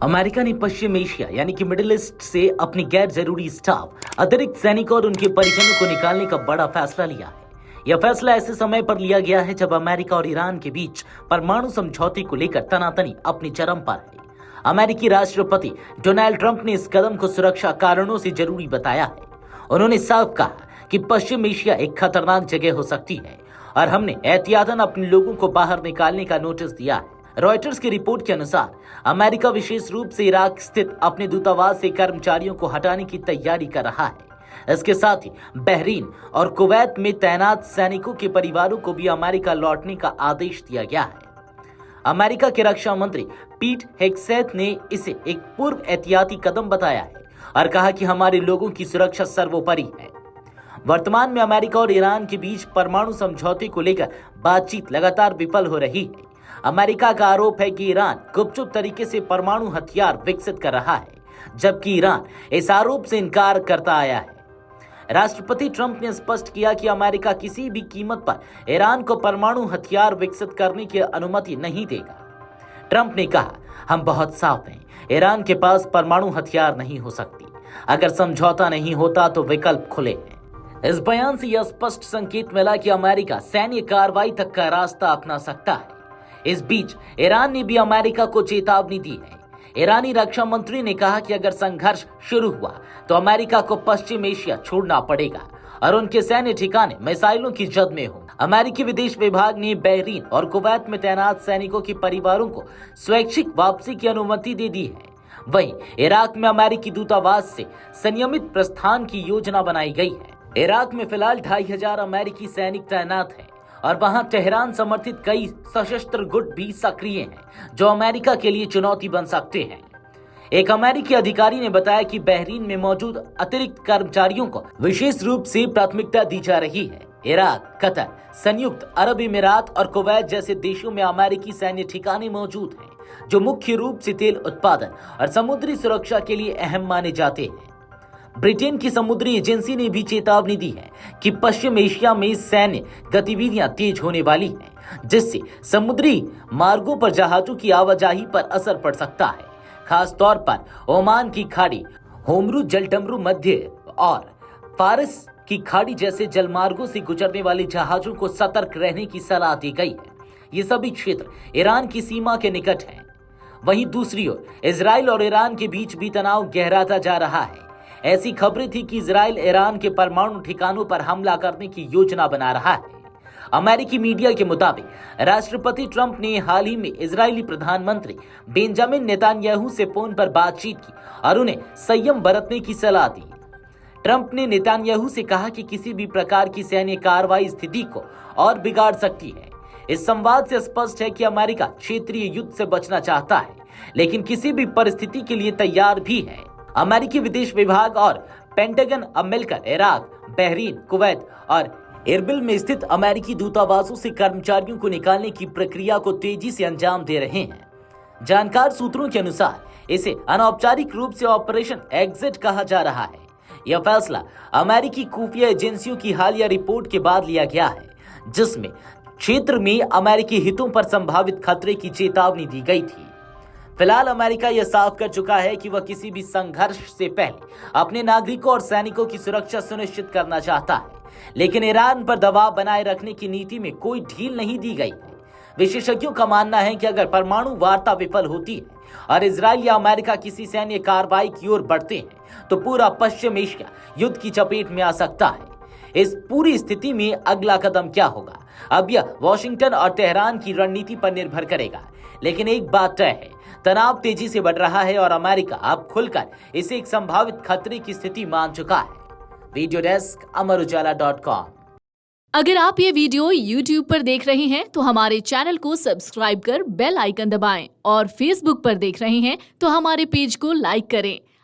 America ने पश्चिम Asia यानी कि मिडिल ईस्ट से अपनी गैर जरूरी स्टाफ, अतिरिक्त सैनिकों और उनके परिजनों को निकालने का बड़ा फैसला लिया है। यह फैसला ऐसे समय पर लिया गया है जब अमेरिका और ईरान के बीच परमाणु समझौते को लेकर तनातनी अपनी चरम पर है। अमेरिकी राष्ट्रपति डोनाल्ड ट्रंप ने इस कदम को सुरक्षा कारणों से जरूरी बताया है। उन्होंने साफ कहा कि पश्चिम एशिया एक खतरनाक जगह हो सकती है और हमने एहतियातन अपने लोगों को बाहर निकालने का नोटिस दिया है। रॉयटर्स की रिपोर्ट के अनुसार अमेरिका विशेष रूप से इराक स्थित अपने दूतावास से कर्मचारियों को हटाने की तैयारी कर रहा है। इसके साथ ही बहरीन और कुवैत में तैनात सैनिकों के परिवारों को भी अमेरिका लौटने का आदेश दिया गया है। अमेरिका के रक्षा मंत्री पीट हेग्सेथ ने इसे एक पूर्व एहतियाती कदम बताया है और कहा कि हमारे लोगों की सुरक्षा सर्वोपरि है। वर्तमान में अमेरिका और ईरान के बीच परमाणु समझौते को लेकर बातचीत लगातार विफल हो रही है। अमेरिका का आरोप है कि ईरान गुपचुप तरीके से परमाणु हथियार विकसित कर रहा है, जबकि ईरान इस आरोप से इनकार करता आया है। राष्ट्रपति ट्रंप ने स्पष्ट किया कि अमेरिका किसी भी कीमत पर ईरान को परमाणु हथियार विकसित करने की अनुमति नहीं देगा। ट्रंप ने कहा, हम बहुत साफ हैं, ईरान के पास परमाणु हथियार नहीं हो सकती। अगर समझौता नहीं होता तो विकल्प खुले हैं। इस बयान से यह स्पष्ट संकेत मिला कि अमेरिका सैन्य कार्रवाई तक का रास्ता अपना सकता है। इस बीच ईरान ने भी अमेरिका को चेतावनी दी है। ईरानी रक्षा मंत्री ने कहा कि अगर संघर्ष शुरू हुआ तो अमेरिका को पश्चिम एशिया छोड़ना पड़ेगा और उनके सैन्य ठिकाने मिसाइलों की जद में हो। अमेरिकी विदेश विभाग ने बहरीन और कुवैत में तैनात सैनिकों के परिवारों को स्वैच्छिक वापसी की अनुमति दे दी है। वहीं इराक में अमेरिकी दूतावास से संयमित प्रस्थान की योजना बनाई गई है। इराक में फिलहाल 2500 अमेरिकी सैनिक तैनात हैं और वहां तेहरान समर्थित कई सशस्त्र गुट भी सक्रिय हैं, जो अमेरिका के लिए चुनौती बन सकते हैं। एक अमेरिकी अधिकारी ने बताया कि बहरीन में मौजूद अतिरिक्त कर्मचारियों को विशेष रूप से प्राथमिकता दी जा रही है। इराक, कतर, संयुक्त अरब अमीरात और कुवैत जैसे देशों में अमेरिकी सैन्य ठिकाने मौजूद हैं, जो मुख्य रूप से तेल उत्पादन और समुद्री सुरक्षा के लिए अहम माने जाते हैं। ब्रिटेन की समुद्री एजेंसी ने भी चेतावनी दी है कि पश्चिम एशिया में सैन्य गतिविधियां तेज होने वाली हैं, जिससे समुद्री मार्गों पर जहाजों की आवाजाही पर असर पड़ सकता है। खास तौर पर ओमान की खाड़ी, होमरुज जलडमरू मध्य और फारस की खाड़ी जैसे जलमार्गों से गुजरने वाले जहाजों को सतर्क रहने की सलाह दी गई है। ये सभी क्षेत्र ईरान की सीमा के निकट हैं। वहीं दूसरी ओर इजराइल और ईरान के बीच भी तनाव गहराता जा रहा है। ऐसी खबरें थी कि इजराइल ईरान के परमाणु ठिकानों पर हमला करने की योजना बना रहा है। अमेरिकी मीडिया के मुताबिक राष्ट्रपति ट्रंप ने हाल ही में इजरायली प्रधानमंत्री बेंजामिन नेतान्याहू से फोन पर बातचीत की और उन्हें संयम बरतने की सलाह दी। ट्रंप ने नेतान्याहू से कहा कि किसी भी प्रकार की सैन्य कार्रवाई स्थिति को और बिगाड़ सकती है। इस संवाद से स्पष्ट है कि अमेरिका क्षेत्रीय युद्ध से बचना चाहता है, लेकिन किसी भी परिस्थिति के लिए तैयार भी है। अमेरिकी विदेश विभाग और पेंटागन अब मिलकर इराक, बहरीन, कुवैत और इरबिल में स्थित अमेरिकी दूतावासों से कर्मचारियों को निकालने की प्रक्रिया को तेजी से अंजाम दे रहे हैं। जानकार सूत्रों के अनुसार इसे अनौपचारिक रूप से ऑपरेशन एग्जिट कहा जा रहा है। यह फैसला अमेरिकी खुफिया एजेंसियों की हालिया रिपोर्ट के बाद लिया गया है, जिसमें क्षेत्र में अमेरिकी हितों पर संभावित खतरे की चेतावनी दी गई थी। फिलहाल अमेरिका यह साफ कर चुका है कि वह किसी भी संघर्ष से पहले अपने नागरिकों और सैनिकों की सुरक्षा सुनिश्चित करना चाहता है, लेकिन ईरान पर दबाव बनाए रखने की नीति में कोई ढील नहीं दी गई है। विशेषज्ञों का मानना है कि अगर परमाणु वार्ता विफल होती है और इजराइल या अमेरिका किसी सैन्य कार्रवाई की ओर बढ़ते हैं तो पूरा पश्चिम एशिया युद्ध की चपेट में आ सकता है। इस पूरी स्थिति में अगला कदम क्या होगा, अब यह वॉशिंगटन और तेहरान की रणनीति पर निर्भर करेगा। लेकिन एक बात तय है, तनाव तेजी से बढ़ रहा है और अमेरिका अब खुलकर इसे एक संभावित खतरे की स्थिति मान चुका है। वीडियो डेस्क अमरउजाला.com। अगर आप ये वीडियो YouTube पर देख रहे हैं तो हमारे चैनल को सब्सक्राइब कर बेल आइकन दबाएं और Facebook पर देख रहे हैं तो हमारे पेज को लाइक करें।